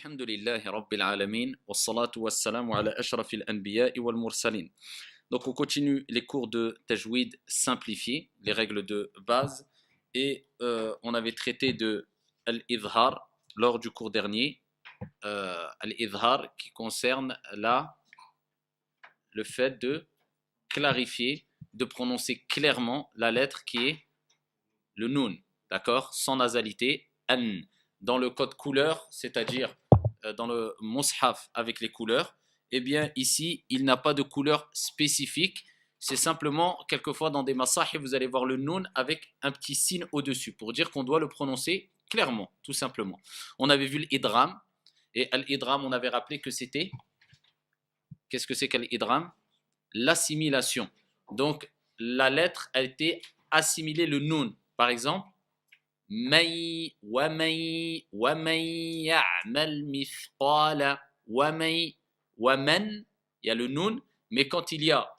Alhamdulillahi Rabbil Alamin, wassalatu wassalamu ala ashrafil anbiya'i wal mursalin. Donc on continue les cours de tajwid simplifié, les règles de base, et on avait traité de al-idhar lors du cours dernier, al-idhar qui concerne le fait de clarifier, de prononcer clairement la lettre qui est le nun, d'accord, sans nasalité, an. Dans le code couleur, c'est-à-dire dans le mushaf avec les couleurs, eh bien ici, il n'a pas de couleur spécifique. C'est simplement, quelquefois dans des masahif, vous allez voir le nun avec un petit signe au-dessus pour dire qu'on doit le prononcer clairement, tout simplement. On avait vu l'idram, et l'idram, on avait rappelé que c'était, qu'est-ce que c'est qu'l'idram? L'assimilation. Donc, la lettre a été assimilée, le nun. Par exemple, من ومن يعمل مثقال ومن, il y a le nun, mais quand il y a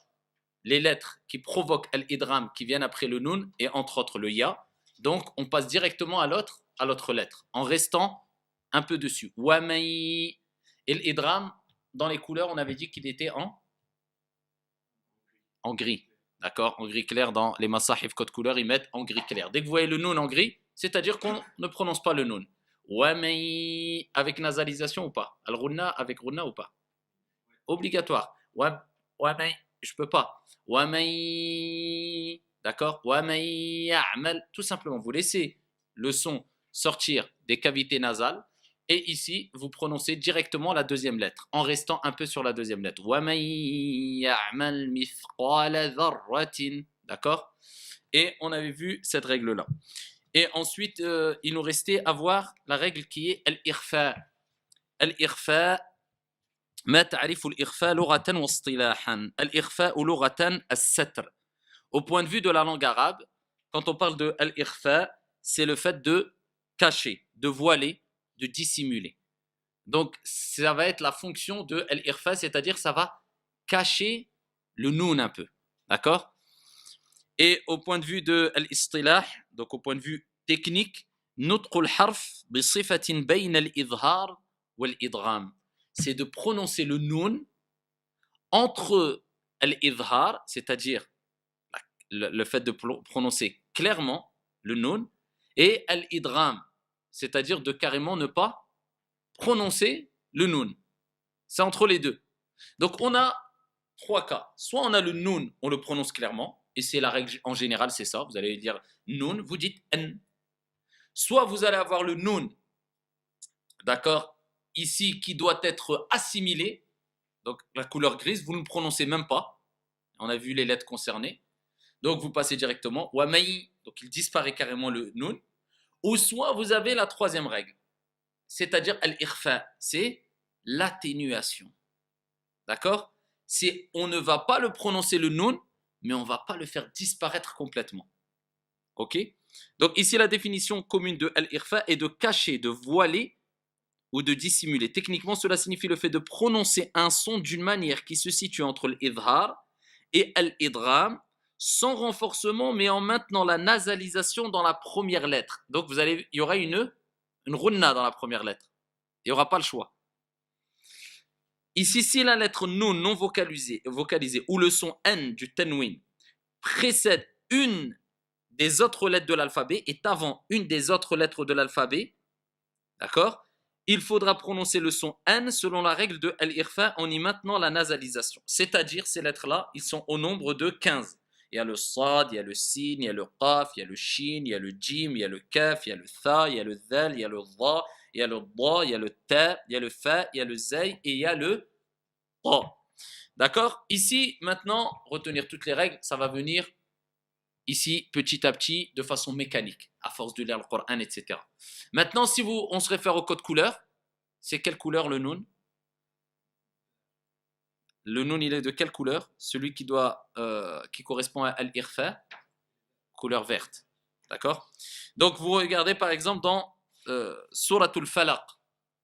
les lettres qui provoquent l'idram qui viennent après le nun, et entre autres le ya, donc on passe directement à l'autre lettre, en restant un peu dessus. ومن, et l'idram, dans les couleurs, on avait dit qu'il était en gris. D'accord? En gris clair, dans les masahif code couleur, ils mettent en gris clair. Dès que vous voyez le nun en gris, c'est-à-dire qu'on ne prononce pas le nun. Wamay, avec nasalisation ou pas? Al-Runna avec Runna ou pas? Obligatoire. Wamay, je peux pas. Wamay, d'accord? Wamay ya'mal, tout simplement, vous laissez le son sortir des cavités nasales. Et ici, vous prononcez directement la deuxième lettre, en restant un peu sur la deuxième lettre. D'accord? Et on avait vu cette règle-là. Et ensuite, il nous restait à voir la règle qui est al-irfa. Al-irfa, ما تعرف الإخفاء لغة واصطلاحا الإخفاء لغة الستر. Au point de vue de la langue arabe, quand on parle de al-irfa, c'est le fait de cacher, de voiler, de dissimuler. Donc, ça va être la fonction de al-irfa, c'est-à-dire ça va cacher le noun un peu. D'accord? Et au point de vue de l'istilah, donc au point de vue technique, نطق الحرف بصفة بين الإظهار والإدغام. C'est de prononcer le noun entre l'idhar, c'est-à-dire le fait de prononcer clairement le noun, et l'idgham, c'est-à-dire de carrément ne pas prononcer le noun. C'est entre les deux. Donc on a trois cas. Soit on a le noun, on le prononce clairement, et c'est la règle en général, c'est ça. Vous allez dire noun, vous dites n. Soit vous allez avoir le noun, d'accord, ici qui doit être assimilé, donc la couleur grise, vous ne le prononcez même pas. On a vu les lettres concernées. Donc vous passez directement wamay, donc il disparaît carrément le noun. Ou soit vous avez la troisième règle, c'est-à-dire al-irfa, c'est l'atténuation. D'accord? C'est on ne va pas le prononcer le noun, mais on ne va pas le faire disparaître complètement. Ok? Donc ici la définition commune de al-irfa est de cacher, de voiler ou de dissimuler. Techniquement, cela signifie le fait de prononcer un son d'une manière qui se situe entre l'idhar et l'idgham, sans renforcement, mais en maintenant la nasalisation dans la première lettre. Donc il y aura une runna dans la première lettre. Il n'y aura pas le choix. Ici, si la lettre nun non vocalisée ou le son n du tanwin précède une des autres lettres de l'alphabet, est avant une des autres lettres de l'alphabet, d'accord, il faudra prononcer le son n selon la règle de al-irfa en y maintenant la nasalisation. C'est-à-dire, ces lettres-là, ils sont au nombre de 15. Il y a le sad, il y a le sin, il y a le qaf, il y a le shin, il y a le jim, il y a le kaf, il y a le tha, il y a le dhal, il y a le dha, il y a le da, il y a le ta, il y a le fa, il y a le zay et il y a le ta. D'accord? Ici, maintenant, retenir toutes les règles, ça va venir ici petit à petit de façon mécanique, à force de lire le Coran, etc. Maintenant, si on se réfère au code couleur, c'est quelle couleur le nun? Le nun, il est de quelle couleur? Celui qui correspond à al-irfa, couleur verte. D'accord? Donc, vous regardez par exemple dans Suratul Falaq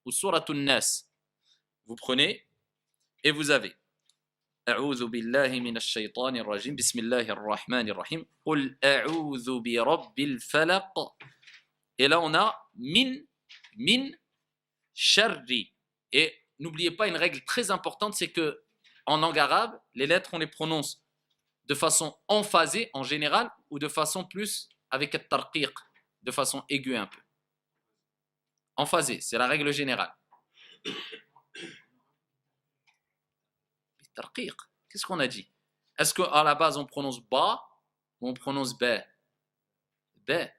ou Suratul Nas. Vous prenez et vous avez أعوذ بالله من الشيطان الرجيم بسم الله الرحمن الرحيم قل أعوذ برب الفلق. Et là, on a min sharri. Et n'oubliez pas une règle très importante, c'est que en langue arabe, les lettres, on les prononce de façon emphasée en général ou de façon plus avec un tarqiq, de façon aiguë un peu. Emphasée, c'est la règle générale. Tarqiq, qu'est-ce qu'on a dit? Est-ce qu'à la base on prononce ba ou on prononce ba? Ba.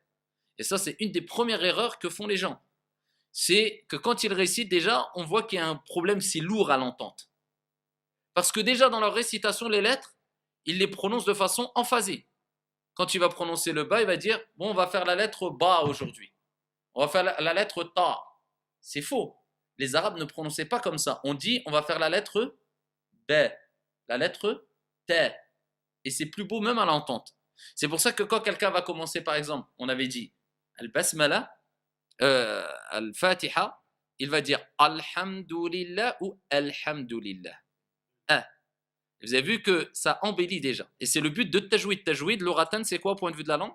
Et ça, c'est une des premières erreurs que font les gens. C'est que quand ils récitent, déjà, on voit qu'il y a un problème, c'est lourd à l'entente. Parce que déjà, dans leur récitation, les lettres, ils les prononcent de façon emphasée. Quand il va prononcer le ba, il va dire, bon, on va faire la lettre ba aujourd'hui. On va faire la lettre ta. C'est faux. Les Arabes ne prononçaient pas comme ça. On dit, on va faire la lettre b, la lettre t. Et c'est plus beau même à l'entente. C'est pour ça que quand quelqu'un va commencer, par exemple, on avait dit al-basmala, al-fatiha, il va dire alhamdulillah ou alhamdulillah. Ah. Vous avez vu que ça embellit déjà. Et c'est le but de tajwid. Tajwid, l'oratan, c'est quoi au point de vue de la langue?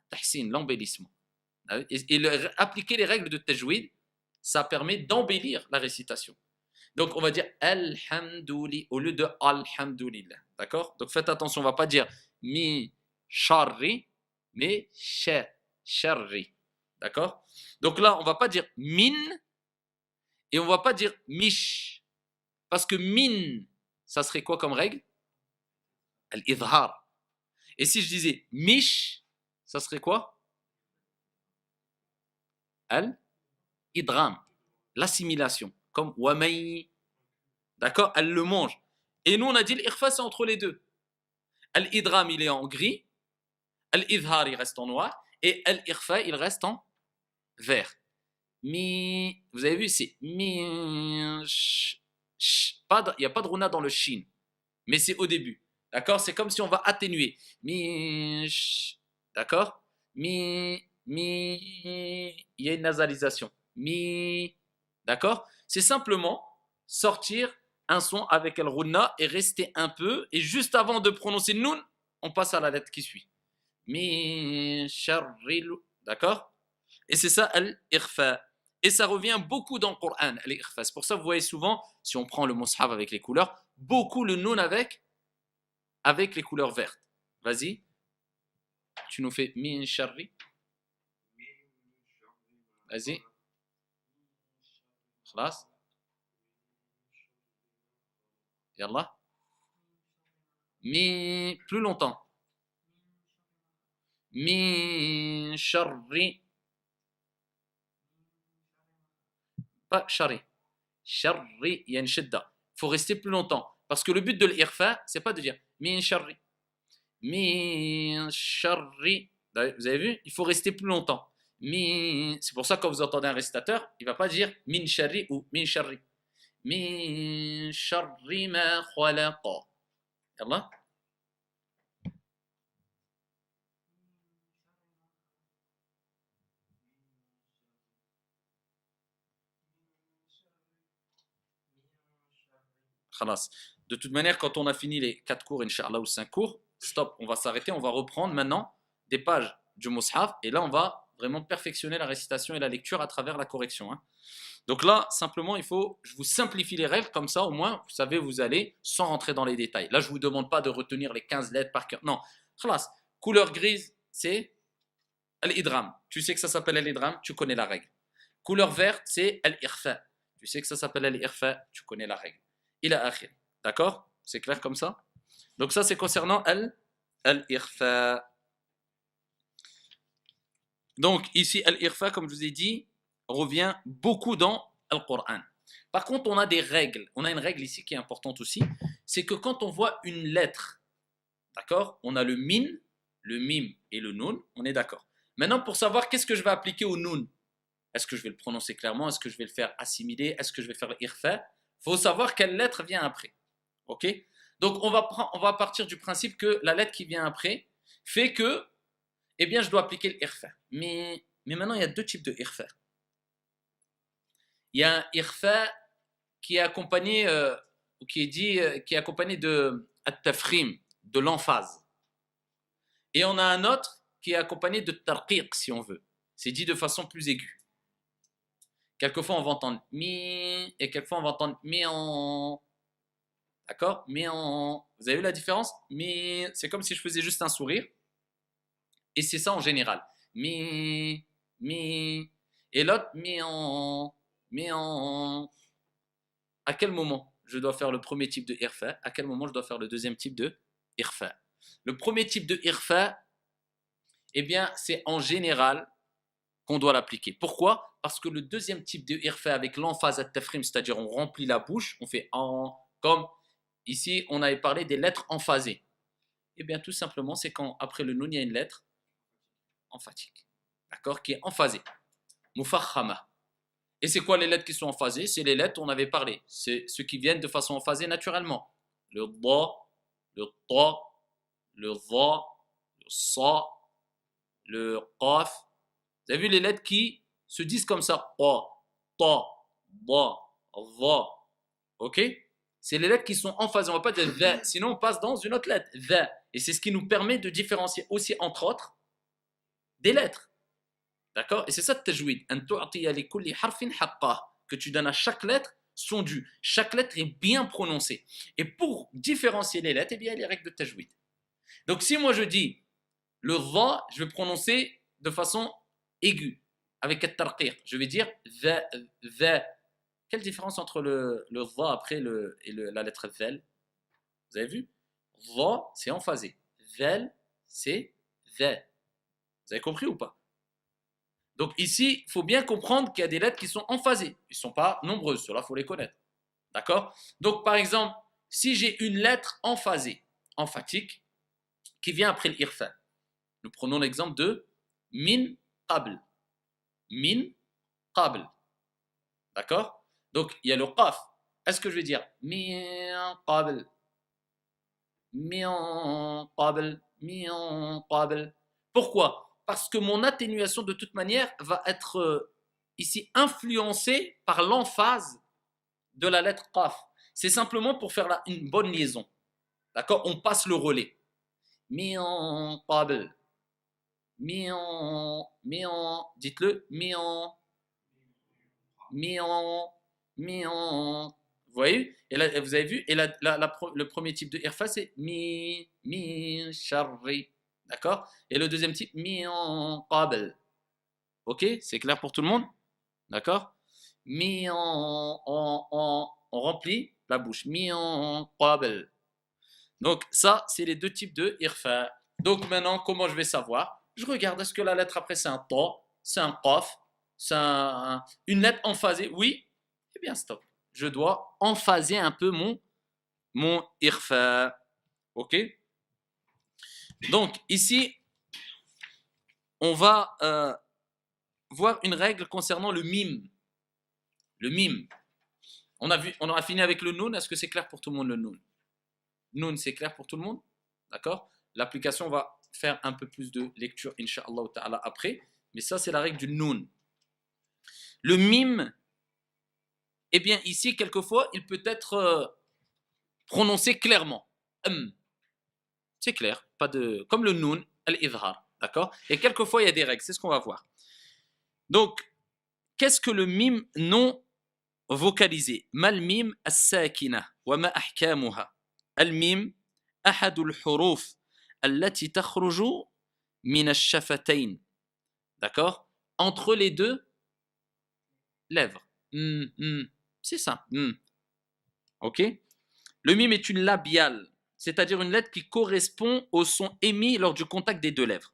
Tahsin, l'embellissement. Et appliquer les règles de tajwid, ça permet d'embellir la récitation. Donc on va dire alhamdulillah au lieu de alhamdulillah. D'accord? Donc faites attention, on ne va pas dire mi sharri, mais sharri. D'accord? Donc là, on ne va pas dire min et on ne va pas dire mish. Parce que min, ça serait quoi comme règle? Al-idhar. Et si je disais mish, ça serait quoi? Al-idgham. L'assimilation. Comme wamay. D'accord? Elle le mange. Et nous, on a dit l'ikhfa, c'est entre les deux. Al-idgham, il est en gris. Al-idhar, il reste en noir. Et al-ikhfa, il reste en vert. Mi. Vous avez vu, c'est mi. Il n'y a pas de runa dans le shin. Mais c'est au début. D'accord? C'est comme si on va atténuer. Mi. D'accord? Mi. Il y a une nasalisation. Mi. D'accord? C'est simplement sortir un son avec el runna et rester un peu. Et juste avant de prononcer nun, on passe à la lettre qui suit. Mi. Sharril. D'accord? Et c'est ça al-ikhfa. Et ça revient beaucoup dans le Coran, al-ikhfa. C'est pour ça que vous voyez souvent, si on prend le mushaf avec les couleurs, beaucoup le nun avec les couleurs vertes. Vas-y. Tu nous fais min sharri. Vas-y. Khlas. Yallah. Mi. Plus longtemps. Min sharri. Pas shari. Sharri, il y a une shidda. Il faut rester plus longtemps. Parce que le but de l'irfa, c'est pas de dire min sharri. Min sharri. Vous avez vu? Il faut rester plus longtemps. C'est pour ça que quand vous entendez un récitateur, il ne va pas dire min sharri ou min sharri. Min sharri ma khalaqa. Yallah. Khalas. De toute manière, quand on a fini les 4 cours, Inch'Allah, ou 5 cours, stop, on va s'arrêter, on va reprendre maintenant des pages du Mus'haf, et là, on va vraiment perfectionner la récitation et la lecture à travers la correction. Hein. Donc là, simplement, je vous simplifie les règles, comme ça, au moins, vous savez, vous allez, sans rentrer dans les détails. Là, je ne vous demande pas de retenir les 15 lettres par cœur. Non, khalas. Couleur grise, c'est al-idram. Tu sais que ça s'appelle al-idram, tu connais la règle. Couleur verte, c'est al-irfa. Tu sais que ça s'appelle al-irfa, tu connais la règle. Il a akhir. D'accord? C'est clair comme ça? Donc ça, c'est concernant al-irfa. Donc ici, al-irfa, comme je vous ai dit, revient beaucoup dans le Coran. Par contre, on a des règles. On a une règle ici qui est importante aussi. C'est que quand on voit une lettre, d'accord? On a le min, le mim et le nun. On est d'accord. Maintenant, pour savoir qu'est-ce que je vais appliquer au nun, est-ce que je vais le prononcer clairement? Est-ce que je vais le faire assimiler? Est-ce que je vais faire l'irfa? Il faut savoir quelle lettre vient après. Ok? Donc, on va partir du principe que la lettre qui vient après fait que, eh bien, je dois appliquer l'irfa. Mais maintenant, il y a deux types de irfa. Il y a un irfa qui est accompagné, qui est accompagné de at-tafrim, de l'emphase. Et on a un autre qui est accompagné de tarqiq, si on veut. C'est dit de façon plus aiguë. Quelquefois, on va entendre mi et quelquefois, on va entendre mian. D'accord? Mian. Vous avez vu la différence? Mi, c'est comme si je faisais juste un sourire. Et c'est ça en général. Mi. Et l'autre, mian. À quel moment je dois faire le premier type de irfa? À quel moment je dois faire le deuxième type de irfa? Le premier type de irfa, eh bien, c'est en général qu'on doit l'appliquer. Pourquoi? Parce que le deuxième type de irfa avec l'emphase at-tafrim, c'est-à-dire on remplit la bouche, on fait en, comme ici on avait parlé des lettres emphasées. Eh bien, tout simplement, c'est quand après le nun, il y a une lettre emphatique, d'accord, qui est emphasée. Mufakhama. Et c'est quoi les lettres qui sont emphasées? C'est les lettres, on avait parlé. C'est ceux qui viennent de façon emphasée naturellement. Le da, le ta, le dha, le sa, le qaf. Vous avez vu les lettres qui se disent comme ça? Pa, ta, ba, dha. Ok? C'est les lettres qui sont emphasées. On ne va pas dire the, sinon on passe dans une autre lettre. The. Et c'est ce qui nous permet de différencier aussi, entre autres, des lettres. D'accord? Et c'est ça le tajwid. Que tu donnes à chaque lettre son dû. Chaque lettre est bien prononcée. Et pour différencier les lettres, eh bien, il y a les règles de tajwid. Donc si moi je dis le dha, je vais prononcer de façon aiguë, avec at-tarqir. Je vais dire the. Quelle différence entre le dha après la lettre vel? Vous avez vu? Dha, c'est emphasé. Vel, c'est the. Vous avez compris ou pas? Donc ici, il faut bien comprendre qu'il y a des lettres qui sont emphasées. Ils ne sont pas nombreuses, cela, il faut les connaître. D'accord? Donc par exemple, si j'ai une lettre emphasée, emphatique, qui vient après l'irfa, nous prenons l'exemple de min qabl. Min qabl. D'accord? Donc il y a le qaf. Est-ce que je vais dire min qabl? Min qabl? Min qabl? Pourquoi? Parce que mon atténuation, de toute manière, va être ici influencée par l'emphase de la lettre qaf. C'est simplement pour faire une bonne liaison. D'accord? On passe le relais. Mi'an qabl. Mi'an. Dites-le. Mi'an. Vous voyez? Et là, vous avez vu? Et le premier type de irfa, c'est mi, sharri. D'accord? Et le deuxième type, mi'an qabl. Ok? C'est clair pour tout le monde? D'accord? On remplit la bouche. Mi'an qabl. Donc ça, c'est les deux types de irfa. Donc maintenant, comment je vais savoir? Je regarde, est-ce que la lettre après c'est un ta, c'est un qaf, c'est une lettre emphasée? Oui? Eh bien stop. Je dois emphaser un peu mon irfa. Ok? Donc ici, on va voir une règle concernant le mime. Le mime. On a fini avec le noun. Est-ce que c'est clair pour tout le monde le noun? Noun, c'est clair pour tout le monde? D'accord? L'application, on va faire un peu plus de lecture, incha'Allah ta'ala, après. Mais ça, c'est la règle du noun. Le mime, eh bien, ici, quelquefois, il peut être prononcé clairement. C'est clair. Pas de... Comme le noun, al-idhar. D'accord? Et quelquefois, il y a des règles. C'est ce qu'on va voir. Donc, qu'est-ce que le mime non vocalisé? Mal mime as-sakina wa ma ahkamuha. Al-mim أحد الحروف التي تخرج من الشفتين. D'accord? Entre les deux lèvres. C'est simple. Ok? Le mime est une labiale, c'est-à-dire une lettre qui correspond au son émis lors du contact des deux lèvres.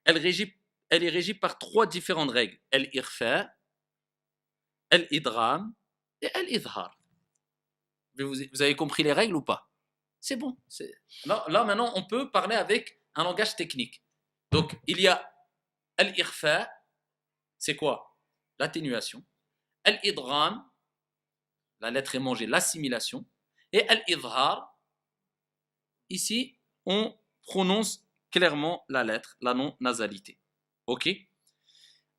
Elle est régie par trois différentes règles. Al-irfa, al-idram et al-idhar. Vous avez compris les règles ou pas? C'est bon. Là, maintenant, on peut parler avec un langage technique. Donc, il y a al-irfa, c'est quoi? L'atténuation. Al-idram, la lettre est mangée, l'assimilation. Et al-idhar, ici, on prononce clairement la lettre, la non-nasalité. Ok?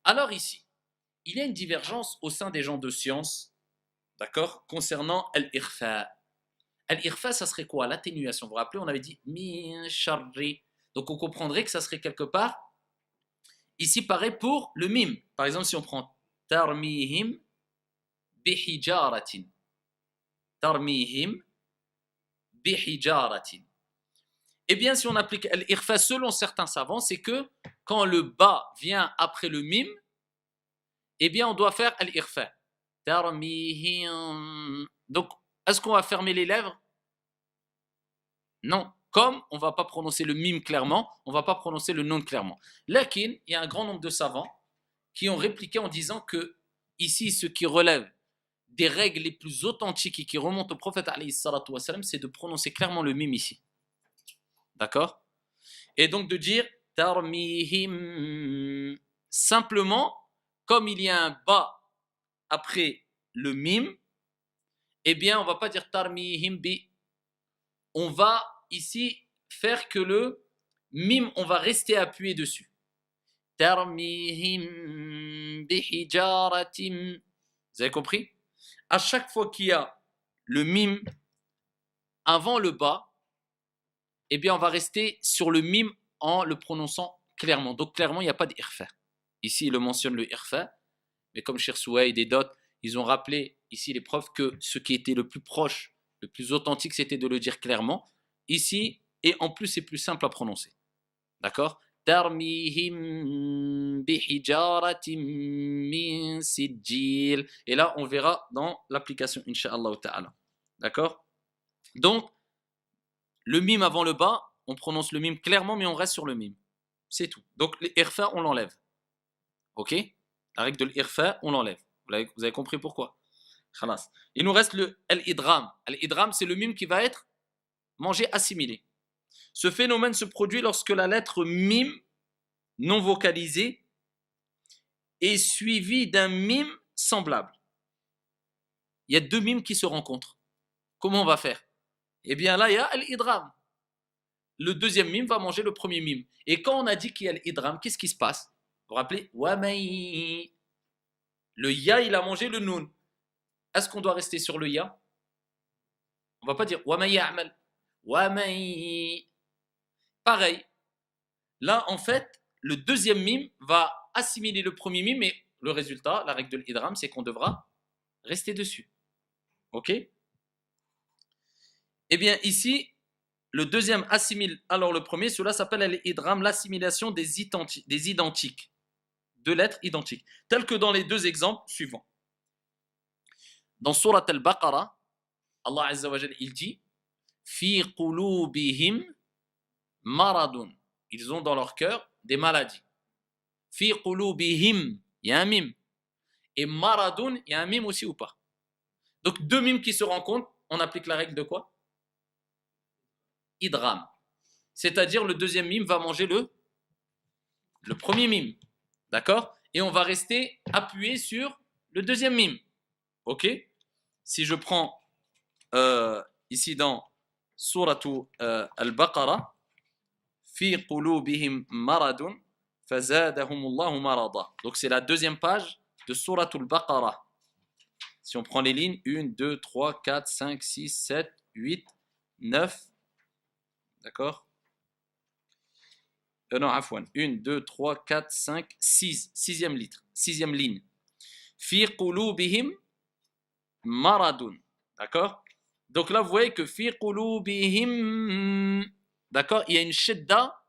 Alors ici, il y a une divergence au sein des gens de science, d'accord, concernant al-irfa. Al-irfa, ça serait quoi? L'atténuation. Vous vous rappelez, on avait dit min sharri. Donc on comprendrait que ça serait quelque part, ici pareil pour le mime. Par exemple, si on prend tarmihim bihijaratin. Tarmihim bihijaratin. Eh bien, si on applique al-irfa selon certains savants, c'est que quand le ba vient après le mim, eh bien, on doit faire al-irfa. Tarmihim. Donc, est-ce qu'on va fermer les lèvres? Non. Comme on ne va pas prononcer le mim clairement, on ne va pas prononcer le nun clairement. Lakin, il y a un grand nombre de savants qui ont répliqué en disant que ici, ce qui relève des règles les plus authentiques et qui remontent au prophète, c'est de prononcer clairement le mim ici. D'accord? Et donc de dire tarmihim. Simplement, comme il y a un ba après le mim, eh bien, on ne va pas dire tarmihim bi. On va ici faire que le mim, on va rester appuyé dessus. Tarmihim bihijaratim. Vous avez compris? À chaque fois qu'il y a le mim avant le ba, eh bien, on va rester sur le mim en le prononçant clairement. Donc, clairement, il n'y a pas d'irfa. Ici, il le mentionne le irfa, mais comme Cheikh Souaïd et d'autres, ils ont rappelé ici les preuves que ce qui était le plus proche, le plus authentique, c'était de le dire clairement. Ici, et en plus, c'est plus simple à prononcer. D'accord? Tarmihim bihijaratim min sijil. Et là, on verra dans l'application, Inch'Allah ta'ala. D'accord? Donc, le mim avant le bas, on prononce le mim clairement, mais on reste sur le mim. C'est tout. Donc, l'irfa, on l'enlève. Ok? La règle de l'irfa, on l'enlève. Vous avez compris pourquoi? Khalas. Il nous reste le al-idram. Al-idram, c'est le mim qui va être mangé, assimilé. Ce phénomène se produit lorsque la lettre mim, non vocalisée, est suivie d'un mim semblable. Il y a deux mims qui se rencontrent. Comment on va faire? Eh bien là, il y a al-idram. Le deuxième mime va manger le premier mime. Et quand on a dit qu'il y a l'idram, qu'est-ce qui se passe? Vous vous rappelez? Wamai. Le ya, il a mangé le nun. Est-ce qu'on doit rester sur le ya? On ne va pas dire wamai ya'mal. Wamai. Pareil. Là, en fait, le deuxième mime va assimiler le premier mime, mais le résultat, la règle de l'idram, c'est qu'on devra rester dessus. Ok? Eh bien, ici, le deuxième assimile alors le premier. Cela s'appelle l'idram, l'assimilation des identiques, de lettres identiques, telles que dans les deux exemples suivants. Dans Surat al-Baqarah, Allah Azza wa Jal, il dit Fi qulubihim maradun. Ils ont dans leur cœur des maladies. Fi qulubihim, il y a un mime. Et maradun, il y a un mime aussi ou pas? Donc deux mimes qui se rencontrent, on applique la règle de quoi? Idram. C'est-à-dire le deuxième mime va manger le premier mime. D'accord? Et on va rester appuyé sur le deuxième mime. Ok? Si je prends ici dans Suratu al-Baqarah, Fi qulubihim maradun fazadahumullahu marada. Donc c'est la deuxième page de Suratu al-Baqarah. Si on prend les lignes, 1, 2, 3, 4, 5, 6, 7, 8, 9. D'accord? Non, afwan. 1, 2, 3, 4, 5, 6. Sixième ligne. Fi qulubihim maradun. D'accord? Donc là, vous voyez que fi qulubihim. D'accord? Il y a une shedda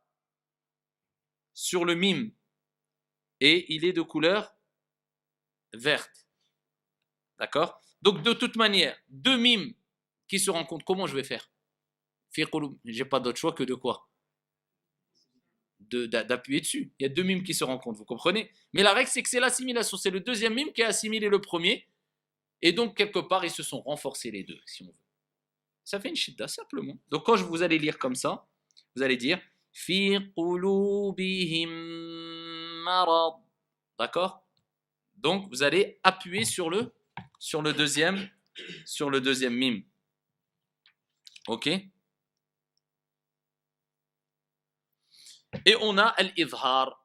sur le mim. Et il est de couleur verte. D'accord? Donc de toute manière, deux mimes qui se rencontrent, comment je vais faire? Fi qulub. J'ai pas d'autre choix que de quoi? D'appuyer dessus. Il y a deux mimes qui se rencontrent, vous comprenez? Mais la règle, c'est que c'est l'assimilation. C'est le deuxième mime qui a assimilé le premier. Et donc, quelque part, ils se sont renforcés les deux, si on veut. Ça fait une shidda, simplement. Donc, quand vous allez lire comme ça, vous allez dire Fi qulubihim marad. D'accord? Donc, vous allez appuyer sur le deuxième mime. Ok? Et on a al-izhar.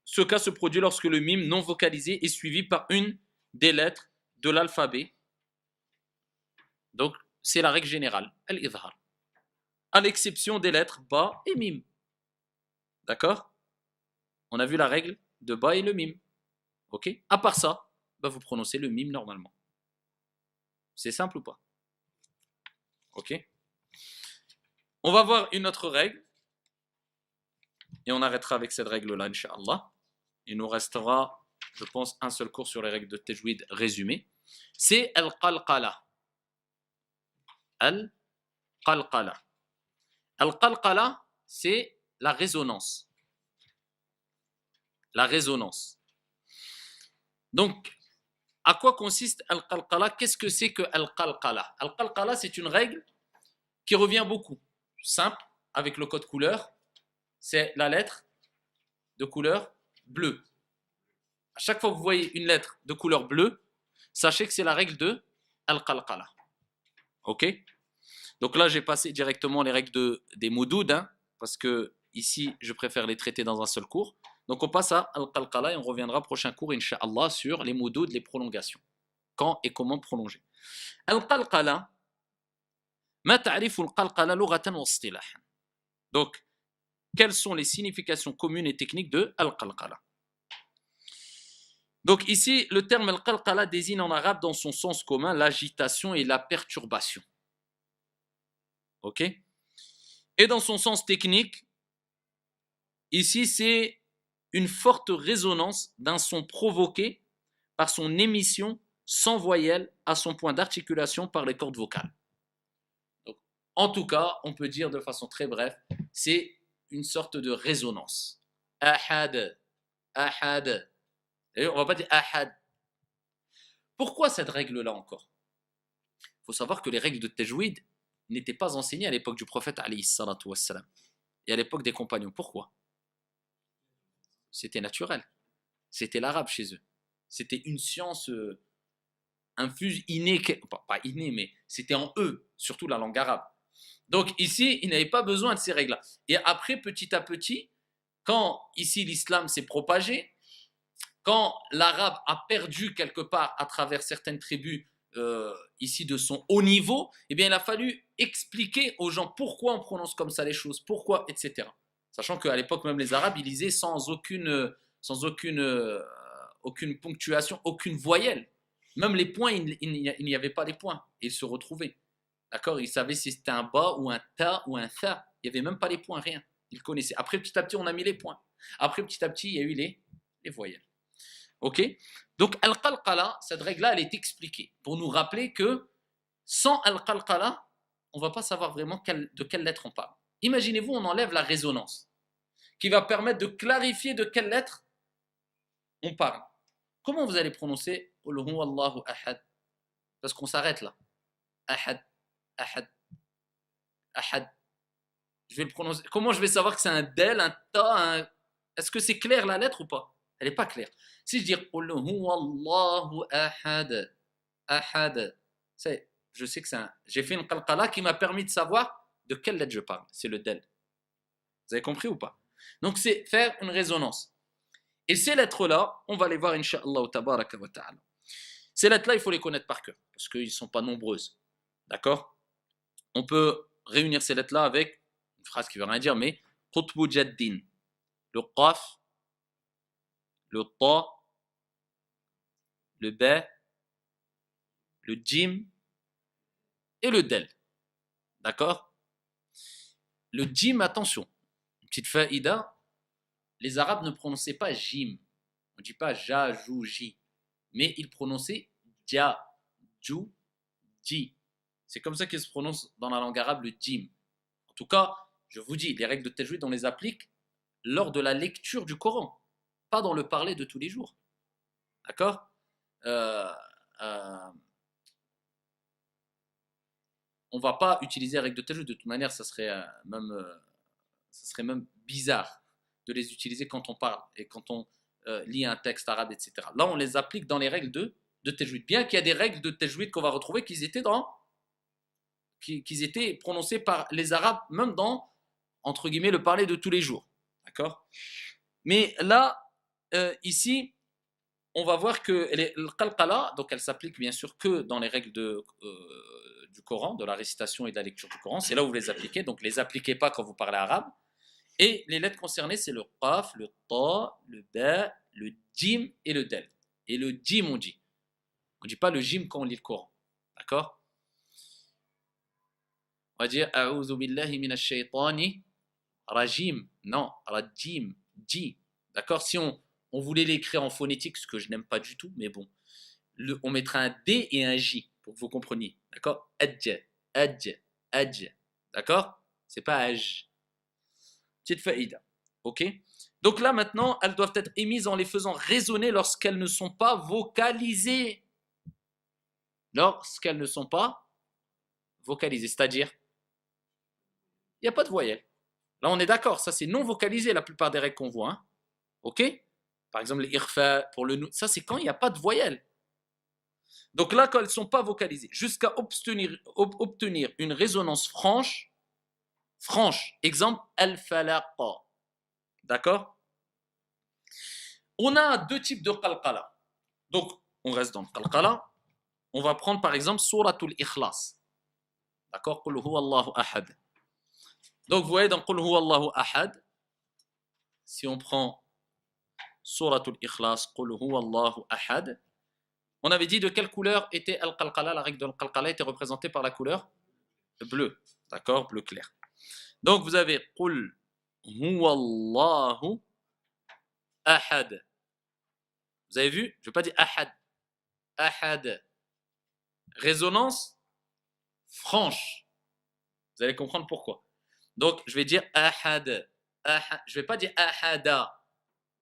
Ce cas se produit lorsque le mime non vocalisé est suivi par une des lettres de l'alphabet. Donc, c'est la règle générale, al-izhar. À l'exception des lettres ba et mim. D'accord? On a vu la règle de ba et le mim. Ok? À part ça, bah, vous prononcez le mime normalement. C'est simple ou pas? Ok? On va voir une autre règle. Et on arrêtera avec cette règle-là, Inch'Allah. Il nous restera, je pense, un seul cours sur les règles de tajwid résumées. C'est al-qalqala. Al-qalqala. Al-qalqala, c'est la résonance. La résonance. Donc, à quoi consiste al-qalqala? Qu'est-ce que c'est que al-qalqala? Al-qalqala, c'est une règle qui revient beaucoup. Simple, avec le code couleur, c'est la lettre de couleur bleue. À chaque fois que vous voyez une lettre de couleur bleue, sachez que c'est la règle de al-qalqala. Ok? Donc là, j'ai passé directement les règles des moudoud, hein, parce que ici, je préfère les traiter dans un seul cours. Donc on passe à al-qalqala et on reviendra prochain cours, Inch'Allah, sur les moudoud, les prolongations. Quand et comment prolonger. Al-qalqala, ma ta'rifu al-qalqala lughatan wa istilahan. Donc, quelles sont les significations communes et techniques de al-qalqala? Donc ici, le terme al-qalqala désigne en arabe dans son sens commun l'agitation et la perturbation. Ok? Et dans son sens technique, ici c'est une forte résonance d'un son provoqué par son émission sans voyelle à son point d'articulation par les cordes vocales. Donc, en tout cas, on peut dire de façon très brève, c'est une sorte de résonance. Ahad, ahad. Et on ne va pas dire ahad. Pourquoi cette règle-là encore? Il faut savoir que les règles de tajwid n'étaient pas enseignées à l'époque du prophète alayhi salatu wassalam, et à l'époque des compagnons. Pourquoi? C'était naturel. C'était l'arabe chez eux. C'était une science infuse, innée, pas innée, mais c'était en eux, surtout la langue arabe. Donc ici, ils n'avaient pas besoin de ces règles-là. Et après, petit à petit, quand ici l'islam s'est propagé, quand l'arabe a perdu quelque part à travers certaines tribus ici de son haut niveau, eh bien il a fallu expliquer aux gens pourquoi on prononce comme ça les choses, pourquoi, etc. Sachant qu'à l'époque, même les Arabes, ils lisaient aucune ponctuation, aucune voyelle. Même les points, il n'y avait pas les points. Ils se retrouvaient. D'accord? Ils savaient si c'était un ba ou un ta ou un tha. Il n'y avait même pas les points, rien. Ils connaissaient. Après, petit à petit, on a mis les points. Après, petit à petit, il y a eu les voyelles. Ok? Donc, al-qalqala, cette règle-là, elle est expliquée pour nous rappeler que sans al-qalqala, on ne va pas savoir vraiment de quelle lettre on parle. Imaginez-vous, on enlève la résonance qui va permettre de clarifier de quelle lettre on parle. Comment vous allez prononcer Qul huwa Allahu ahad? Parce qu'on s'arrête là. Ahad, ahad, ahad. Je vais le prononcer. Comment je vais savoir que c'est un del, un ta, Est-ce que c'est clair la lettre ou pas? Elle n'est pas claire. Si je dis Qul huwa Allahu ahad, ahad, je sais que c'est un. J'ai fait une qalqala qui m'a permis de savoir de quelle lettre je parle. C'est le del. Vous avez compris ou pas? Donc c'est faire une résonance. Et ces lettres-là, on va les voir, Inch'Allah, tabaraka wa ta'ala. Ces lettres-là, il faut les connaître par cœur, parce qu'ils ne sont pas nombreuses. D'accord? On peut réunir ces lettres-là avec une phrase qui ne veut rien dire, mais Qutbu Jaddin. Le Qaf, le Ta, le Ba, le Jim et le Del. D'accord? Le Jim, attention, une petite faïda, les Arabes ne prononçaient pas Jim. On ne dit pas Ja, Jou, Ji. Mais ils prononçaient Dja, Djou, Ji. C'est comme ça qu'il se prononce dans la langue arabe le Jim. En tout cas, je vous dis, les règles de tajwid, on les applique lors de la lecture du Coran, pas dans le parler de tous les jours. D'accord? On ne va pas utiliser les règles de tajwid, de toute manière, ça serait même bizarre de les utiliser quand on parle et quand on lit un texte arabe, etc. Là, on les applique dans les règles de tajwid. Bien qu'il y a des règles de tajwid qu'on va retrouver qu'ils étaient prononcées par les Arabes, même dans, entre guillemets, le parler de tous les jours. D'accord? Mais là, ici, on va voir que le qalqala, donc elle s'applique bien sûr que dans les règles du Coran, de la récitation et de la lecture du Coran. C'est là où vous les appliquez, donc les appliquez pas quand vous parlez arabe. Et les lettres concernées, c'est le qaf, le ta, le ba, le jim et le del. Et le jim, on dit. On ne dit pas le jim quand on lit le Coran. D'accord? On va dire A'udhu billahi minash shaitani rajim. Non, rajim, ji. D'accord? Si on voulait l'écrire en phonétique, ce que je n'aime pas du tout, mais bon, on mettra un D et un J pour que vous compreniez. D'accord? Adj, adj, adj. D'accord? C'est pas aj. Petite faïda. Ok? Donc là, maintenant, elles doivent être émises en les faisant résonner lorsqu'elles ne sont pas vocalisées. Lorsqu'elles ne sont pas vocalisées. C'est-à-dire, il n'y a pas de voyelle. Là, on est d'accord. Ça, c'est non vocalisé, la plupart des règles qu'on voit. Hein? Ok? Par exemple, l'irfa, pour le nous. Ça, c'est quand il n'y a pas de voyelle. Donc là, quand elles ne sont pas vocalisées, jusqu'à obtenir une résonance franche. Exemple, al-falaqa. D'accord? On a deux types de qalqala. Donc, on reste dans le qalqala. On va prendre par exemple Suratul Ikhlas. D'accord? Qul huwa Allahu ahad. Donc, vous voyez dans Qul huwa Allahu ahad, si on prend Suratul Ikhlas, Qul huwa Allahu ahad, on avait dit de quelle couleur était al-qalqala. La règle de al-qalqala était représentée par la couleur bleu. D'accord? Bleu clair. Donc, vous avez Qul huwa Allahu ahad. Vous avez vu? Je ne vais pas dire ahad. Ahad. Résonance franche. Vous allez comprendre pourquoi. Donc, je vais dire ahad. Ahad. Je ne vais pas dire ahada.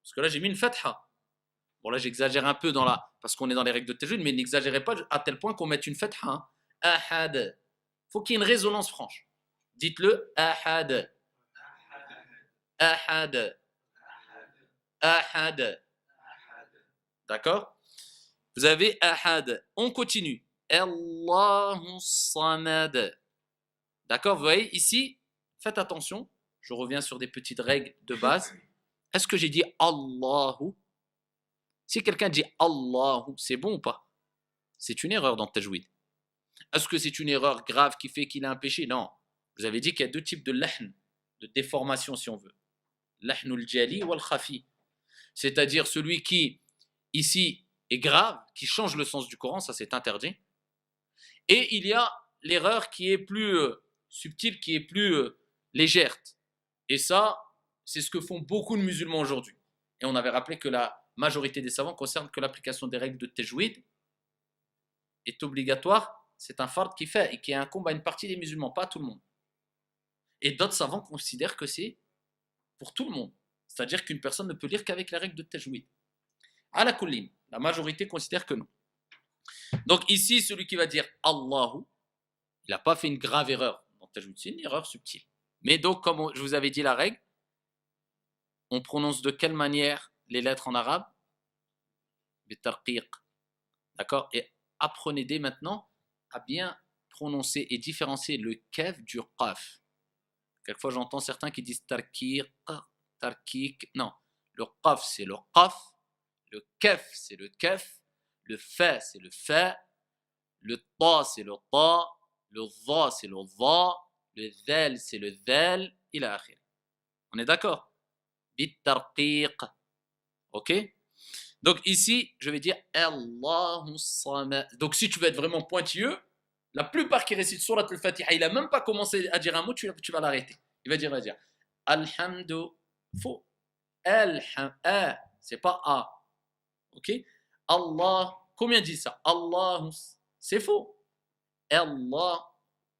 Parce que là, j'ai mis une fatha. Bon, là, j'exagère un peu parce qu'on est dans les règles de tajwid, mais n'exagérez pas à tel point qu'on mette une fatha. Hein. Ahad. Il faut qu'il y ait une résonance franche. Dites-le. Ahad. Ahad. Ahad. D'accord? Vous avez ahad. On continue. Allahu samad. D'accord? Vous voyez ici, faites attention. Je reviens sur des petites règles de base. Est-ce que j'ai dit Allahu? Si quelqu'un dit Allahu, c'est bon ou pas? C'est une erreur dans tajwid. Est-ce que c'est une erreur grave qui fait qu'il a un péché? Non. Vous avez dit qu'il y a deux types de lahn, de déformation si on veut. Lahnul jali wal khafi. C'est-à-dire celui qui, ici, est grave, qui change le sens du Coran, ça c'est interdit. Et il y a l'erreur qui est plus subtile, qui est plus légère. Et ça, c'est ce que font beaucoup de musulmans aujourd'hui. Et on avait rappelé que la majorité des savants concerne que l'application des règles de tajwid est obligatoire. C'est un fard qui fait et qui incombe à une partie des musulmans, pas à tout le monde. Et d'autres savants considèrent que c'est pour tout le monde. C'est-à-dire qu'une personne ne peut lire qu'avec la règle de tajwid. Ala kullin, la majorité considère que non. Donc ici, celui qui va dire Allahu, il n'a pas fait une grave erreur. Donc c'est une erreur subtile. Mais donc, comme je vous avais dit la règle, on prononce de quelle manière les lettres en arabe? Bitarqiq. D'accord? Et apprenez dès maintenant à bien prononcer et différencier le kaf du qaf. Quelquefois, j'entends certains qui disent tarqiq, tarqiq. Non, le qaf, c'est le qaf. Le kaf, c'est le kaf. Le fa, c'est le fa. Le ta, c'est le ta. Le dha, c'est le dha. Le dhal, c'est le dhal. Ila akhir. On est d'accord? Bitarqiq. Ok? Donc ici, je vais dire Allahu samad. Donc si tu veux être vraiment pointilleux, la plupart qui récitent Surat al-Fatiha, il n'a même pas commencé à dire un mot, tu vas l'arrêter. Il va dire Alhamdu. Faux. A. C'est pas A. Ok? Allah. Combien dit ça? Allah. C'est faux. Allah.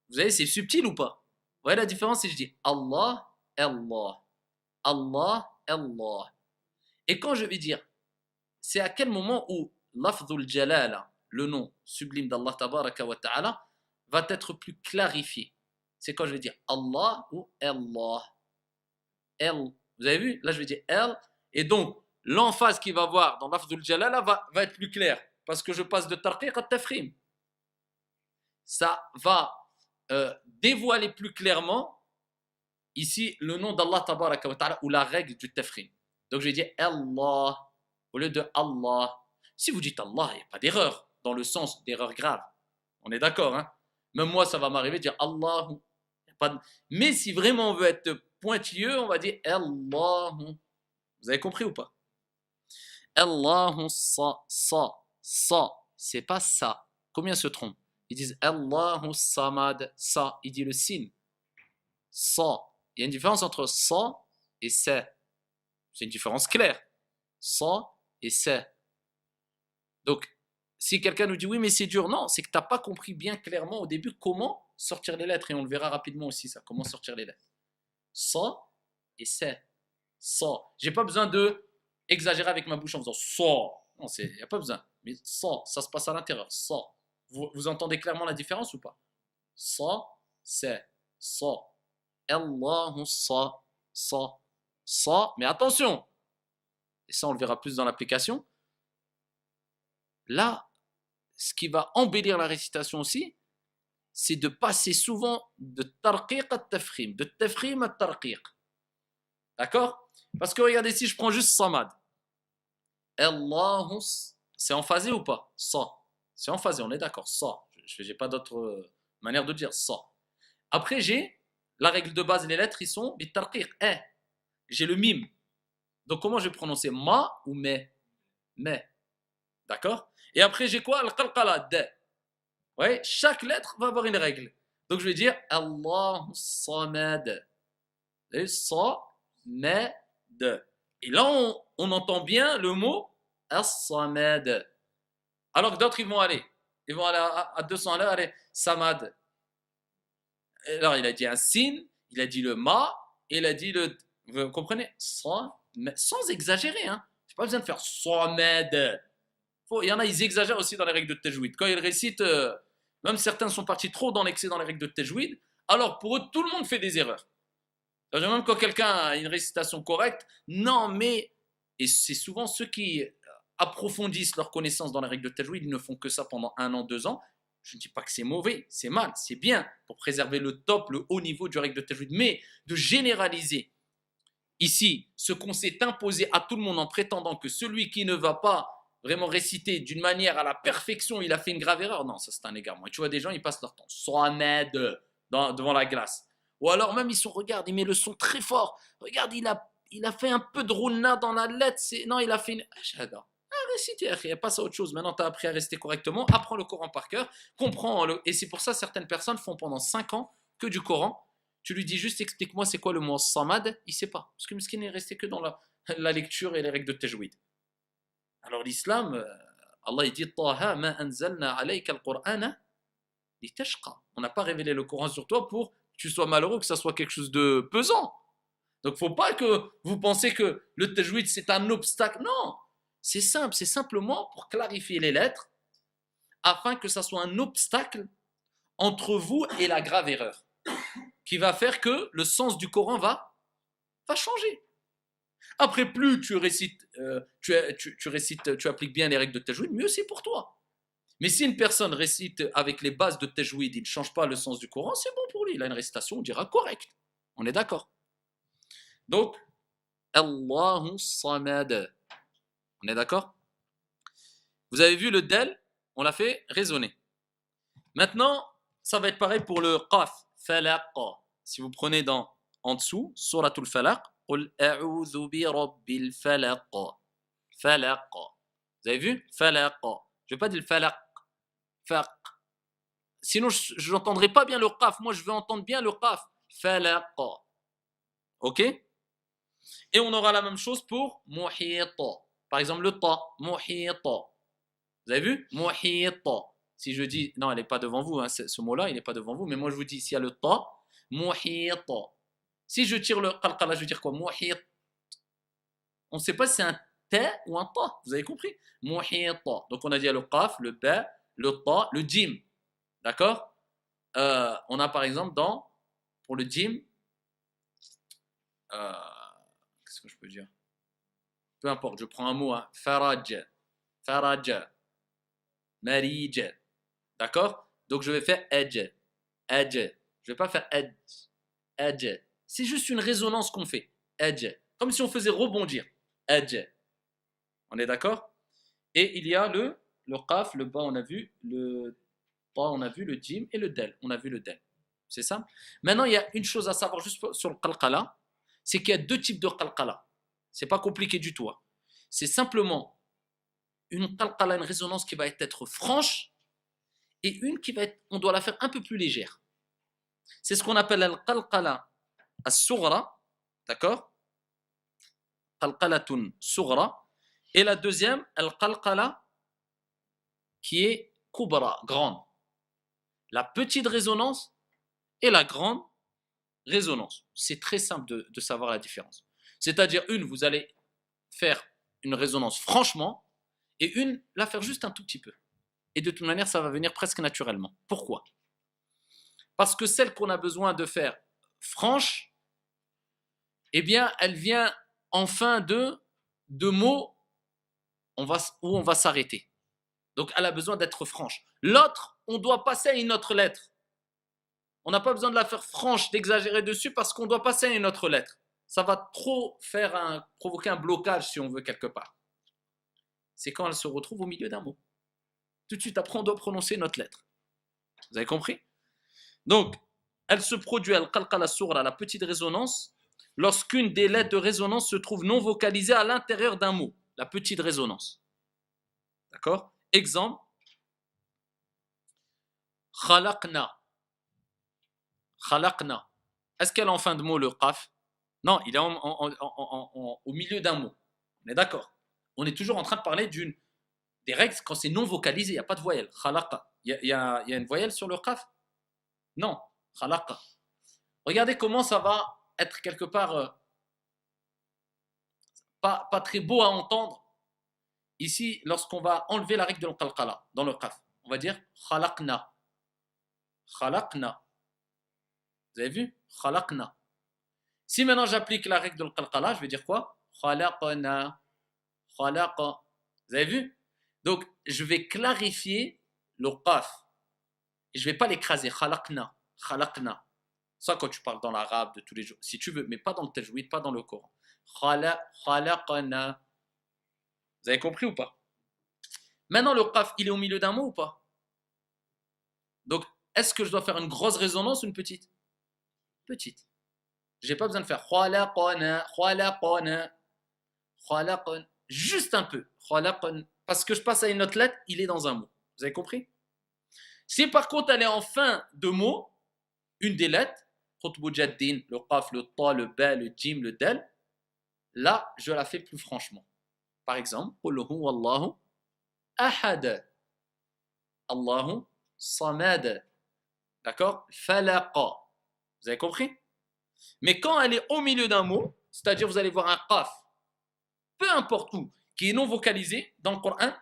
Vous savez, c'est subtil ou pas? Vous voyez la différence si je dis Allah, Allah. Allah, Allah. Et quand je vais dire, c'est à quel moment où lafdhul jalala, le nom sublime d'Allah tabaraka wa ta'ala, va être plus clarifié. C'est quand je vais dire Allah ou Allah. El. Vous avez vu? Là, je vais dire El. Et donc, l'emphase qu'il va avoir dans lafdhul jalala va être plus claire. Parce que je passe de tarqiq à tafrim. Ça va dévoiler plus clairement ici le nom d'Allah tabaraka wa ta'ala ou la règle du tafrim. Donc, je vais dire Allah au lieu de Allah. Si vous dites Allah, il n'y a pas d'erreur dans le sens d'erreur grave. On est d'accord, hein? Même moi, ça va m'arriver de dire Allah. Mais si vraiment on veut être pointilleux, on va dire Allah. Vous avez compris ou pas? Allahu sa. C'est pas ça. Combien se trompent? Ils disent Allahu samad, sa. Il dit le sin. Sa. Il y a une différence entre sa et sa. C'est une différence claire. Sa et sa. Donc, si quelqu'un nous dit oui, mais c'est dur, non, c'est que tu n'as pas compris bien clairement au début comment sortir les lettres. Et on le verra rapidement aussi, ça. Comment sortir les lettres. Sa et sa. Sa. J'ai pas besoin de exagérer avec ma bouche en faisant sa. Non, il n'y a pas besoin. Mais ça se passe à l'intérieur. Sa. Vous entendez clairement la différence ou pas? Sa, sa, sa. Allahu sa. Mais attention, et ça on le verra plus dans l'application. Là, ce qui va embellir la récitation aussi, c'est de passer souvent de tarqiq à tafkhim, de tafkhim à tarqiq. D'accord? Parce que regardez, si je prends juste samad, Allahu, c'est emphasé ou pas? Sa. C'est emphasé, on est d'accord. Sa. Je n'ai pas d'autre manière de dire sa. Après, j'ai la règle de base, les lettres, ils sont bitarqiq. J'ai le mime. Donc, comment je vais prononcer ma ou me? Me. D'accord? Et après, j'ai quoi? Al-qalqala, de. Ouais, chaque lettre va avoir une règle. Donc, je vais dire Allahu samad. Samad. Et là, on entend bien le mot as-samad. Alors que d'autres, ils vont aller à 200 à l'heure, allez, samad. Alors, il a dit un sin, il a dit le ma, et il a dit le. Vous comprenez? Sans exagérer, hein. Je n'ai pas besoin de faire samad. Il y en a, ils exagèrent aussi dans les règles de tajwid. Quand ils récitent, même certains sont partis trop dans l'excès dans les règles de tajwid, alors pour eux, tout le monde fait des erreurs. Même quand quelqu'un a une récitation correcte, non, mais. Et c'est souvent ceux qui approfondissent leur connaissance dans les règles de tajwid, ils ne font que ça pendant 1 an, 2 ans. Je ne dis pas que c'est mauvais, c'est mal, c'est bien pour préserver le top, le haut niveau du règle de tajwid, mais de généraliser ici ce qu'on s'est imposé à tout le monde en prétendant que celui qui ne va pas vraiment réciter d'une manière à la perfection, il a fait une grave erreur. Non, ça c'est un égarement. Et tu vois des gens, ils passent leur temps Sohamed devant la glace. Ou alors même ils regardent, il met le son très fort. Regarde, il a fait un peu de rouna dans la lettre. Non, il a fait une. J'adore. Réciter, passe à autre chose. Maintenant, tu as appris à rester correctement. Apprends le Coran par cœur. Comprends-le. Et c'est pour ça certaines personnes font pendant 5 ans que du Coran. Tu lui dis juste, explique-moi c'est quoi le mot samad. Il ne sait pas. Parce que Miskin est resté que dans la lecture et les règles de tajwid. Alors l'islam, Allah il dit Taha ma anzalna alayka al-Qur'ana litashqa. On n'a pas révélé le Coran sur toi pour que tu sois malheureux, que ça soit quelque chose de pesant. Donc il ne faut pas que vous pensez que le tajwid c'est un obstacle. Non, c'est simple, c'est simplement pour clarifier les lettres afin que ça soit un obstacle entre vous et la grave erreur qui va faire que le sens du Coran va changer. Après, plus tu récites, tu appliques bien les règles de tajwid, mieux c'est pour toi. Mais si une personne récite avec les bases de tajwid, il ne change pas le sens du Coran, c'est bon pour lui. Il a une récitation, on dira correcte. On est d'accord. Donc, Allahu samad. On est d'accord? Vous avez vu le del, on l'a fait résonner. Maintenant, ça va être pareil pour le qaf, falaq. Si vous prenez en dessous, suratul falaq, قل أعوذ برب الفلق. فلق. Vous avez vu? Falaq. Je ne vais pas dire le falaq. Faq. Sinon, je n'entendrai pas bien le qaf. Moi, je veux entendre bien le qaf. Falaq. Ok? Et on aura la même chose pour muhit. Par exemple, le ta. Muhit. Vous avez vu? Muhit. Si je dis, non, elle n'est pas devant vous, hein, ce mot-là, il n'est pas devant vous, mais moi je vous dis, s'il y a le ta, muhit. Si je tire le qalqala, je veux dire quoi? Muhit. On ne sait pas si c'est un ta ou un ta. Vous avez compris? Muhit. Donc on a dit le qaf, le ba, le ta, le jim. D'accord? On a par exemple pour le jim, qu'est-ce que je peux dire? Peu importe, je prends un mot, hein. Faraj. Faraj. Marij. D'accord? Donc je vais faire edge. Edge. Je ne vais pas faire edge. Edge. C'est juste une résonance qu'on fait. Edge. Comme si on faisait rebondir. Edge. On est d'accord? Et il y a le qaf, le ba, on a vu, le ta, on a vu, le jim et le del. On a vu le del. C'est ça? Maintenant, il y a une chose à savoir juste sur le qalqala, c'est qu'il y a 2 types de qalqala. C'est pas compliqué du tout. Hein. C'est simplement une qalqala, une résonance qui va être franche, et une qui va être, on doit la faire un peu plus légère. C'est ce qu'on appelle al-qalqala as-sughra, d'accord? Qalqalatun sughra. Et la deuxième, al-qalqala, qui est kubra, grande. La petite résonance et la grande résonance. C'est très simple de savoir la différence. C'est-à-dire, une, vous allez faire une résonance franchement, et une, la faire juste un tout petit peu. Et de toute manière, ça va venir presque naturellement. Pourquoi? Parce que celle qu'on a besoin de faire franche, eh bien, elle vient en fin de mots où on va s'arrêter. Donc, elle a besoin d'être franche. L'autre, on doit passer à une autre lettre. On n'a pas besoin de la faire franche, d'exagérer dessus, parce qu'on doit passer à une autre lettre. Ça va trop provoquer un blocage, si on veut, quelque part. C'est quand elle se retrouve au milieu d'un mot. Tout de suite, après, on doit prononcer notre lettre. Vous avez compris? Donc, elle se produit, al-qalqala sughra, la petite résonance, lorsqu'une des lettres de résonance se trouve non vocalisée à l'intérieur d'un mot. La petite résonance. D'accord? Exemple. Khalaqna. Khalaqna. Est-ce qu'elle est en fin de mot, le qaf? Non, il est au milieu d'un mot. On est d'accord? On est toujours en train de parler des règles quand c'est non vocalisé, il n'y a pas de voyelle. Khalaqa. Il y a une voyelle sur le qaf? Non. Khalaqa. Regardez comment ça va être quelque part pas très beau à entendre. Ici, lorsqu'on va enlever la règle de l'qalqala dans le qaf, on va dire khalaqna. Khalaqna. Vous avez vu? Khalaqna. Si maintenant j'applique la règle de l'qalqala, je vais dire quoi? Khalaqna. Khalaqa. Vous avez vu? Donc, je vais clarifier le qaf. Et je ne vais pas l'écraser. Khalaqna. Khalaqna. Ça, quand tu parles dans l'arabe de tous les jours, si tu veux, mais pas dans le tajwid, pas dans le Coran. Khalaqna. Vous avez compris ou pas? Maintenant, le qaf, il est au milieu d'un mot ou pas? Donc, est-ce que je dois faire une grosse résonance ou une petite? Petite. Je n'ai pas besoin de faire khalaqna, khalaqna, khalaqna. Juste un peu. Khalaqna. Parce que je passe à une autre lettre, il est dans un mot. Vous avez compris? Si par contre, elle est en fin de mot, une des lettres, khutbu jaddin, le qaf, le ta, le ba, le jim, le dal, là, je la fais plus franchement. Par exemple, qul huwa Allahu ahad. Allahu samad. D'accord? Falaqa. Vous avez compris? Mais quand elle est au milieu d'un mot, c'est-à-dire vous allez voir un qaf, peu importe où, qui est non vocalisé dans le Coran,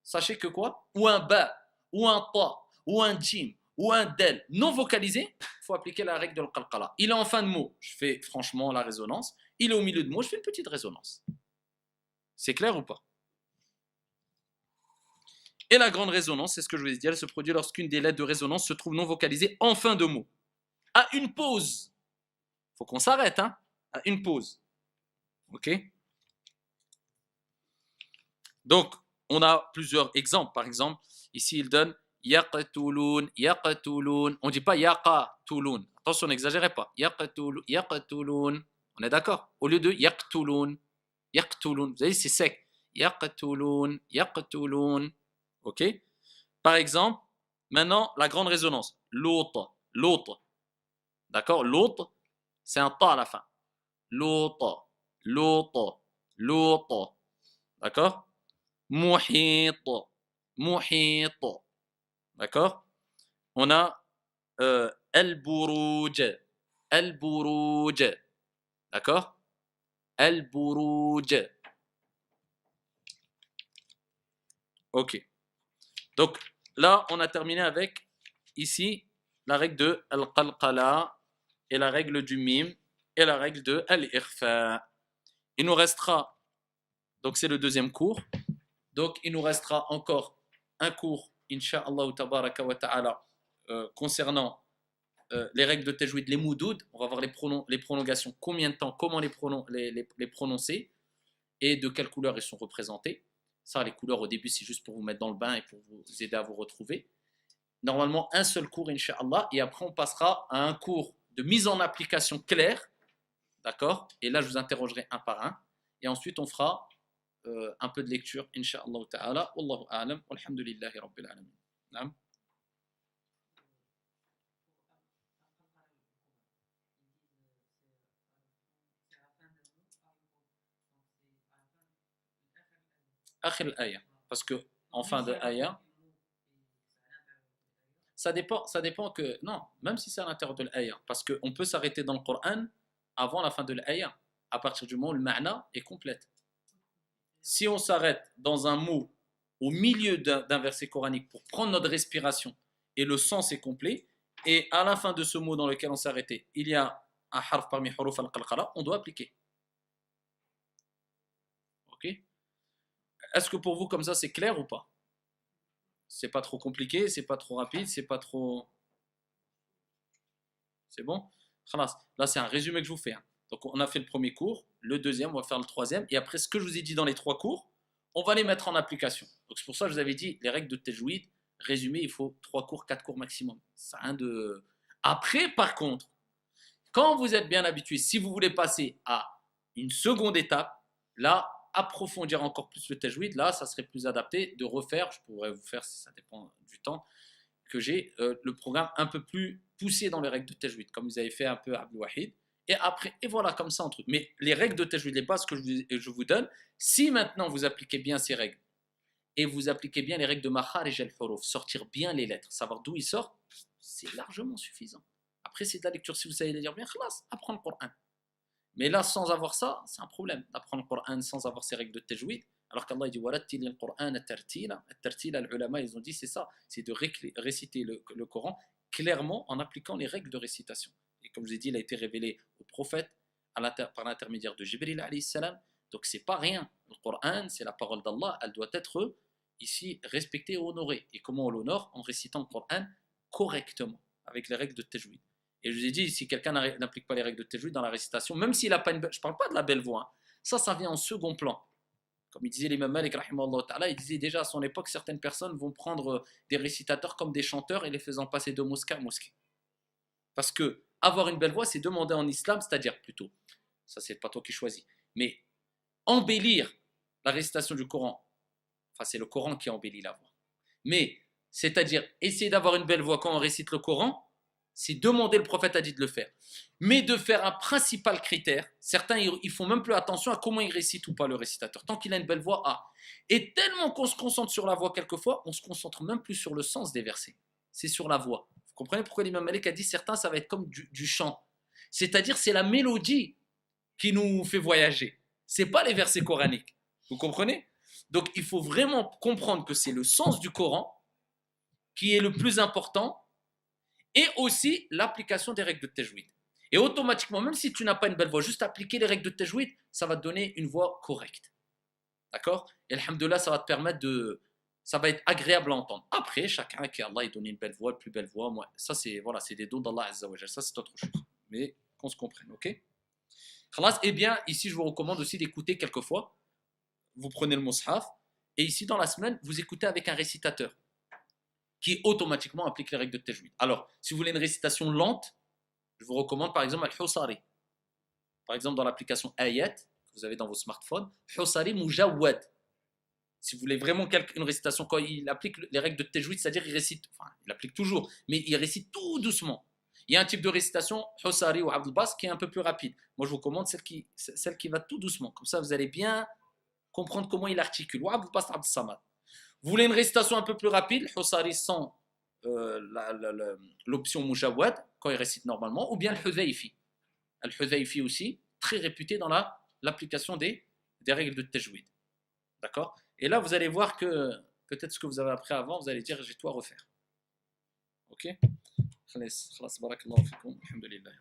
sachez que quoi? Ou un ba, ou un ta, ou un jim, ou un del non vocalisé, il faut appliquer la règle de l'qalqala. Il est en fin de mot, je fais franchement la résonance. Il est au milieu de mot, je fais une petite résonance. C'est clair ou pas? Et la grande résonance, c'est ce que je vous ai dit, elle se produit lorsqu'une des lettres de résonance se trouve non vocalisée en fin de mot. À une pause. Il faut qu'on s'arrête, hein? À une pause. Ok? Donc, on a plusieurs exemples. Par exemple, ici, il donne yaqtulun, yaqtulun. On ne dit pas yaqatulun. Attention, n'exagérez pas. Yaqtulun. On est d'accord? Au lieu de yaqtulun, yaqtulun. Vous voyez, c'est sec. Yaqtulun, yaqtulun. Ok? Par exemple, maintenant, la grande résonance. L'autre, l'autre. D'accord? L'autre, c'est un ta à la fin. L'autre, l'autre, l'autre. D'accord? Muhit, muhit. D'accord? On a al-buruj, al-buruj. D'accord? Al-buruj. Ok. Donc là, on a terminé avec ici la règle de al-qalqala et la règle du mim et la règle de al-irfa. Il nous restera, donc c'est le deuxième cours. Donc, il nous restera encore un cours, Inch'Allah tabaraka wa ta'ala, concernant les règles de tajwid, les moudoud. On va voir les prolongations, combien de temps, comment les prononcer et de quelle couleur ils sont représentés. Ça, les couleurs au début, c'est juste pour vous mettre dans le bain et pour vous aider à vous retrouver. Normalement, un seul cours, Inch'Allah, et après, on passera à un cours de mise en application claire. D'accord? Et là, je vous interrogerai un par un. Et ensuite, on fera un peu de lecture, Inch'Allah ta'ala. Wallahu a'lam, walhamdulillahi rabbil alamin. Naam. Akhir al-aya. Parce que en fin de aya, ça dépend que, non, même si c'est à l'intérieur de l'aya, parce qu'on peut s'arrêter dans le Coran avant la fin de l'aya, à partir du moment où le ma'na est complète. Si on s'arrête dans un mot au milieu d'un verset coranique pour prendre notre respiration et le sens est complet, et à la fin de ce mot dans lequel on s'est arrêté, il y a un harf parmi huruf al-qalqala, on doit appliquer. Ok? Est-ce que pour vous comme ça c'est clair ou pas? C'est pas trop compliqué, c'est pas trop rapide, c'est pas trop... C'est bon? Khalas. Là c'est un résumé que je vous fais. Donc on a fait le premier cours, le deuxième, on va faire le troisième, et après ce que je vous ai dit dans les 3 cours, on va les mettre en application. Donc c'est pour ça que je vous avais dit, les règles de tajwid, résumé, il faut 3 cours, 4 cours maximum. Ça rien de... Après, par contre, quand vous êtes bien habitué, si vous voulez passer à une seconde étape, là, approfondir encore plus le tajwid, là, ça serait plus adapté de refaire, je pourrais vous faire, ça dépend du temps, que j'ai le programme un peu plus poussé dans les règles de tajwid, comme vous avez fait un peu à Abdul Wahid. Et après, et voilà, comme ça, en truc. Mais les règles de tajwid, les bases que je vous donne, si maintenant vous appliquez bien ces règles, et vous appliquez bien les règles de makharij al-huruf, sortir bien les lettres, savoir d'où ils sortent, c'est largement suffisant. Après, c'est de la lecture, si vous savez les lire bien, khalas, apprendre le Coran. Mais là, sans avoir ça, c'est un problème d'apprendre le Coran sans avoir ces règles de tajwid. Alors qu'Allah dit warattil al-Qur'an tartila. Tartila, les ulama, ils ont dit c'est ça, c'est de réciter le Coran clairement en appliquant les règles de récitation. Et comme je vous ai dit, il a été révélé au prophète par l'intermédiaire de Jibril alayhi salam. Donc c'est pas rien. Le Coran, c'est la parole d'Allah, elle doit être ici respectée et honorée. Et comment on l'honore? En récitant le Coran correctement, avec les règles de tajwid. Et je vous ai dit, si quelqu'un n'applique pas les règles de tajwid dans la récitation, même s'il n'a pas une belle... Je ne parle pas de la belle voix, hein. Ça vient en second plan. Comme il disait l'imam Malik, il disait déjà à son époque, certaines personnes vont prendre des récitateurs comme des chanteurs et les faisant passer de mosquée à mosquée. Parce que avoir une belle voix, c'est demander en islam, c'est-à-dire plutôt, ça c'est pas toi qui choisis, mais embellir la récitation du Coran, enfin c'est le Coran qui embellit la voix, mais c'est-à-dire essayer d'avoir une belle voix quand on récite le Coran, c'est demander, le prophète a dit de le faire. Mais de faire un principal critère, certains ils font même plus attention à comment il récite ou pas le récitateur, tant qu'il a une belle voix, Et tellement qu'on se concentre sur la voix quelquefois, on se concentre même plus sur le sens des versets, c'est sur la voix. Vous comprenez pourquoi l'imam Malik a dit certains ça va être comme du chant, c'est-à-dire c'est la mélodie qui nous fait voyager, c'est pas les versets coraniques, vous comprenez? Donc il faut vraiment comprendre que c'est le sens du Coran qui est le plus important, et aussi l'application des règles de tajwid. Et automatiquement, même si tu n'as pas une belle voix, juste appliquer les règles de tajwid, ça va te donner une voix correcte. D'accord? Et alhamdoulilah, ça va te permettre de... Ça va être agréable à entendre. Après, chacun qui Allah ait donné une belle voix, une plus belle voix, moi, ça c'est voilà, c'est des dons d'Allah Azza wa Jal, ça c'est autre chose. Mais qu'on se comprenne, ok? Khalas, eh bien, ici je vous recommande aussi d'écouter quelquefois. Vous prenez le mushaf, et ici dans la semaine, vous écoutez avec un récitateur qui automatiquement applique les règles de tajwid. Alors, si vous voulez une récitation lente, je vous recommande par exemple Al-Husari. Par exemple, dans l'application Ayat, que vous avez dans vos smartphones, Husari Mujawwad. Si vous voulez vraiment une récitation, quand il applique les règles de tajwid, c'est-à-dire il récite, enfin, il applique toujours, mais il récite tout doucement. Il y a un type de récitation, Husari ou Abdul Bas, qui est un peu plus rapide. Moi, je vous recommande celle qui va tout doucement. Comme ça, vous allez bien comprendre comment il articule. Ou Abdul Bas, Abdul Samad. Vous voulez une récitation un peu plus rapide, Husari sans l'option Mujawwad, quand il récite normalement, ou bien le Hudhayfi. Le Hudhayfi aussi, très réputé dans l'application des règles de tajwid. D'accord? Et là, vous allez voir que peut-être ce que vous avez appris avant, vous allez dire j'ai tout à refaire. Ok? خلاص بارك الله فيكم الحمد لله